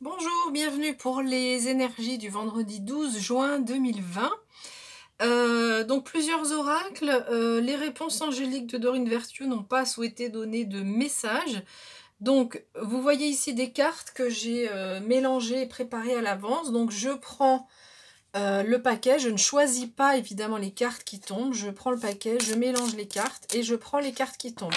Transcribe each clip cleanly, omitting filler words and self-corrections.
Bonjour, bienvenue pour les énergies du vendredi 12 juin 2020. Donc plusieurs oracles, les réponses angéliques de Dorine Vertueux n'ont pas souhaité donner de message. Donc vous voyez ici des cartes que j'ai mélangées et préparées à l'avance. Donc je prends le paquet, je ne choisis pas évidemment les cartes qui tombent. Je prends le paquet, je mélange les cartes et je prends les cartes qui tombent.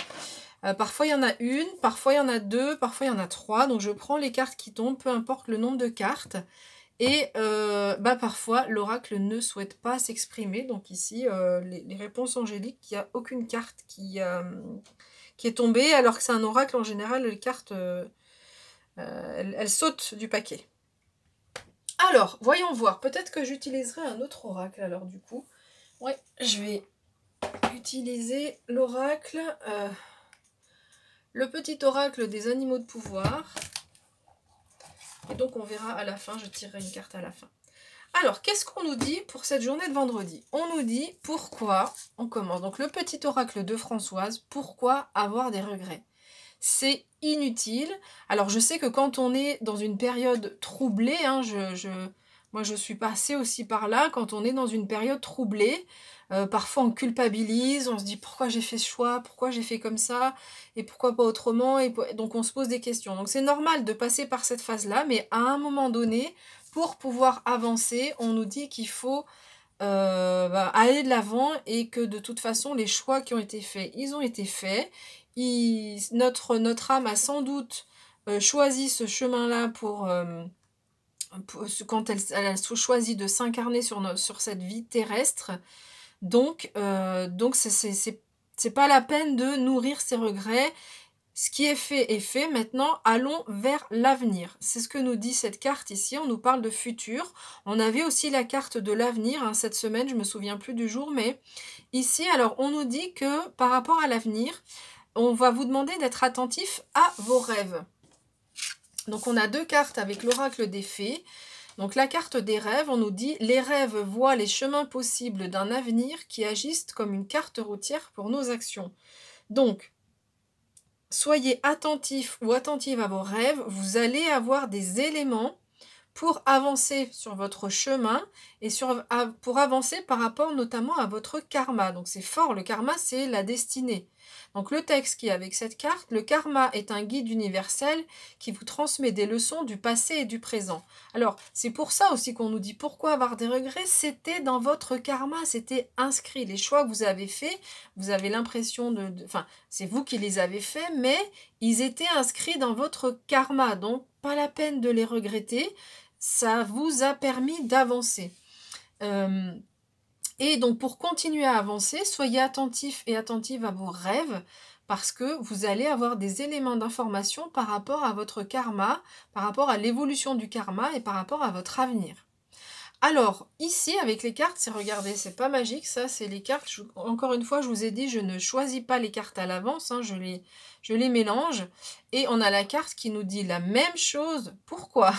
Parfois il y en a une, parfois il y en a deux, parfois il y en a trois. Donc je prends les cartes qui tombent, peu importe le nombre de cartes. Et parfois l'oracle ne souhaite pas s'exprimer. Donc ici, les réponses angéliques, il n'y a aucune carte qui est tombée, alors que c'est un oracle en général, les cartes elles sautent du paquet. Alors, voyons voir. Peut-être que j'utiliserai un autre oracle alors du coup. Ouais, je vais utiliser l'oracle. Le petit oracle des animaux de pouvoir. Et donc on verra à la fin, je tirerai une carte à la fin. Alors, qu'est-ce qu'on nous dit pour cette journée de vendredi? On nous dit pourquoi, on commence, donc le petit oracle de Françoise, pourquoi avoir des regrets? C'est inutile. Alors je sais que quand on est dans une période troublée, hein, moi je suis passée aussi par là, quand on est dans une période troublée, parfois on culpabilise, on se dit pourquoi j'ai fait ce choix, pourquoi j'ai fait comme ça, et pourquoi pas autrement, et donc on se pose des questions. Donc c'est normal de passer par cette phase-là, mais à un moment donné, pour pouvoir avancer, on nous dit qu'il faut aller de l'avant et que de toute façon les choix qui ont été faits, ils ont été faits. Notre âme a sans doute choisi ce chemin-là quand elle a choisi de s'incarner sur cette vie terrestre. Donc c'est pas la peine de nourrir ses regrets. Ce qui est fait est fait. Maintenant, allons vers l'avenir. C'est ce que nous dit cette carte ici. On nous parle de futur. On avait aussi la carte de l'avenir hein, cette semaine. Je me souviens plus du jour, mais ici, alors, on nous dit que par rapport à l'avenir, on va vous demander d'être attentif à vos rêves. Donc, on a deux cartes avec l'oracle des fées. Donc, la carte des rêves, on nous dit « Les rêves voient les chemins possibles d'un avenir qui agissent comme une carte routière pour nos actions. » Donc, soyez attentifs ou attentives à vos rêves, vous allez avoir des éléments pour avancer sur votre chemin et pour avancer par rapport notamment à votre karma. Donc c'est fort, le karma c'est la destinée. Donc le texte qui est avec cette carte, le karma est un guide universel qui vous transmet des leçons du passé et du présent. Alors c'est pour ça aussi qu'on nous dit pourquoi avoir des regrets, c'était dans votre karma, c'était inscrit. Les choix que vous avez faits, vous avez l'impression enfin c'est vous qui les avez faits, mais ils étaient inscrits dans votre karma, donc pas la peine de les regretter. Ça vous a permis d'avancer. Et donc, pour continuer à avancer, soyez attentifs et attentives à vos rêves parce que vous allez avoir des éléments d'information par rapport à votre karma, par rapport à l'évolution du karma et par rapport à votre avenir. Alors, ici, avec les cartes, regardez, c'est pas magique, ça, c'est les cartes. Encore une fois, je vous ai dit, je ne choisis pas les cartes à l'avance, hein, je les mélange. Et on a la carte qui nous dit la même chose. Pourquoi?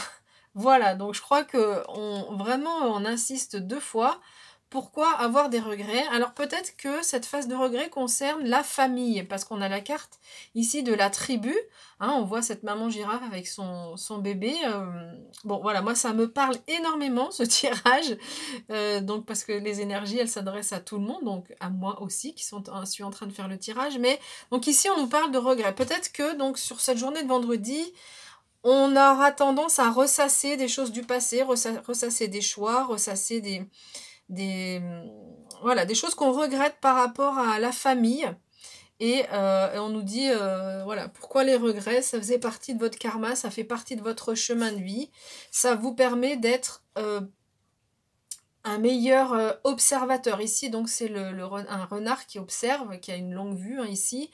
Voilà, donc je crois que vraiment on insiste deux fois. Pourquoi avoir des regrets? Alors peut-être que cette phase de regret concerne la famille, parce qu'on a la carte ici de la tribu. Hein, on voit cette maman girafe avec son bébé. Bon voilà, moi ça me parle énormément ce tirage. Donc parce que les énergies elles s'adressent à tout le monde, donc à moi aussi qui suis en train de faire le tirage. Mais donc ici on nous parle de regrets. Peut-être que donc sur cette journée de vendredi, on aura tendance à ressasser des choses du passé, ressasser des choix, ressasser voilà, des choses qu'on regrette par rapport à la famille. Et on nous dit, voilà, pourquoi les regrets? Ça faisait partie de votre karma, ça fait partie de votre chemin de vie. Ça vous permet d'être un meilleur observateur. Ici, donc, c'est un renard qui observe, qui a une longue vue, hein, ici.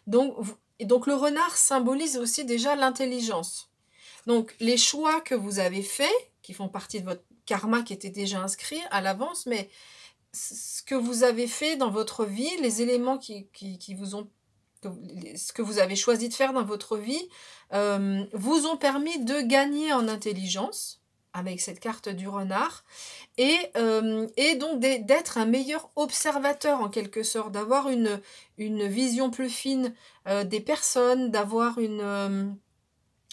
Donc le renard symbolise aussi déjà l'intelligence. Donc, les choix que vous avez faits, qui font partie de votre karma qui était déjà inscrit à l'avance, mais ce que vous avez fait dans votre vie, les éléments qui vous ont... ce que vous avez choisi de faire dans votre vie, vous ont permis de gagner en intelligence, avec cette carte du renard, et donc d'être un meilleur observateur en quelque sorte, d'avoir une vision plus fine des personnes, d'avoir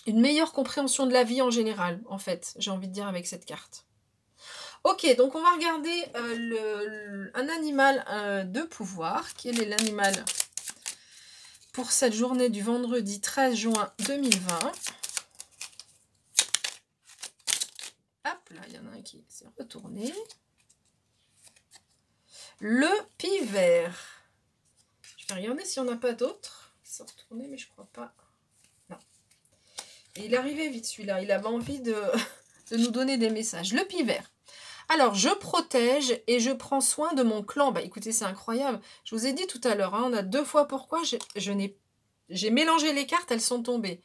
une meilleure compréhension de la vie en général, en fait, j'ai envie de dire avec cette carte. Ok, donc on va regarder un animal de pouvoir. Quel est l'animal pour cette journée du vendredi 13 juin 2020? Hop, là, il y en a un qui s'est retourné. Le pivert. Je vais regarder s'il n'y en a pas d'autres qui sont retournés, mais je crois pas. Non. Et il est arrivé vite celui-là. Il avait envie de nous donner des messages. Le pivert. Alors, je protège et je prends soin de mon clan. Bah écoutez, c'est incroyable. Je vous ai dit tout à l'heure, hein, on a 2 fois pourquoi j'ai mélangé les cartes, elles sont tombées.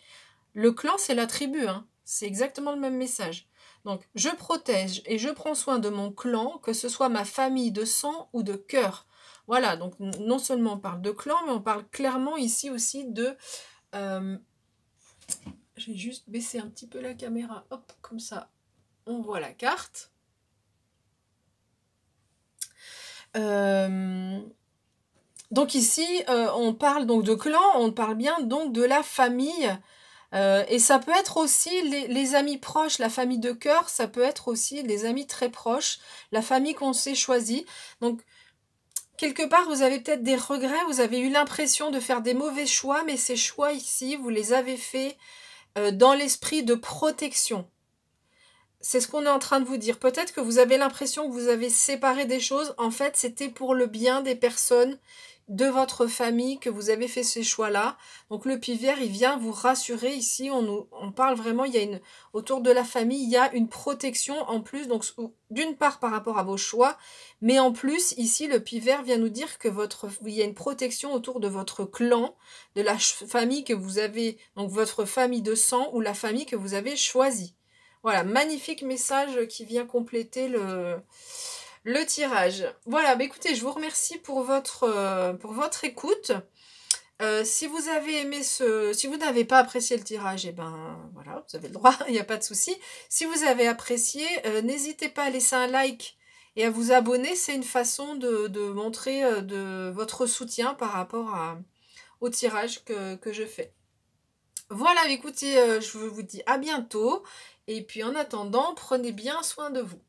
Le clan, c'est la tribu, hein. C'est exactement le même message. Donc, je protège et je prends soin de mon clan, que ce soit ma famille de sang ou de cœur. Voilà, donc non seulement on parle de clan, mais on parle clairement ici aussi de... je vais juste baisser un petit peu la caméra, hop, comme ça, on voit la carte. Donc ici, on parle donc de clan, on parle bien donc de la famille. Et ça peut être aussi les amis proches, la famille de cœur, ça peut être aussi les amis très proches, la famille qu'on s'est choisie. Donc, quelque part, vous avez peut-être des regrets, vous avez eu l'impression de faire des mauvais choix, mais ces choix ici, vous les avez faits dans l'esprit de protection. C'est ce qu'on est en train de vous dire. Peut-être que vous avez l'impression que vous avez séparé des choses. En fait, c'était pour le bien des personnes de votre famille que vous avez fait ces choix-là. Donc le pivert, il vient vous rassurer ici. On parle vraiment, autour de la famille, il y a une protection en plus. Donc d'une part par rapport à vos choix, mais en plus, ici, le pivert vient nous dire que il y a une protection autour de votre clan, de la famille que vous avez, donc votre famille de sang ou la famille que vous avez choisie. Voilà, magnifique message qui vient compléter le tirage. Voilà, bah écoutez, je vous remercie pour votre écoute. Si vous avez aimé si vous n'avez pas apprécié le tirage, et ben voilà, vous avez le droit, il n'y a pas de souci. Si vous avez apprécié, n'hésitez pas à laisser un like et à vous abonner. C'est une façon de montrer de votre soutien par rapport au tirage que je fais. Voilà, écoutez, je vous dis à bientôt. Et puis en attendant, prenez bien soin de vous.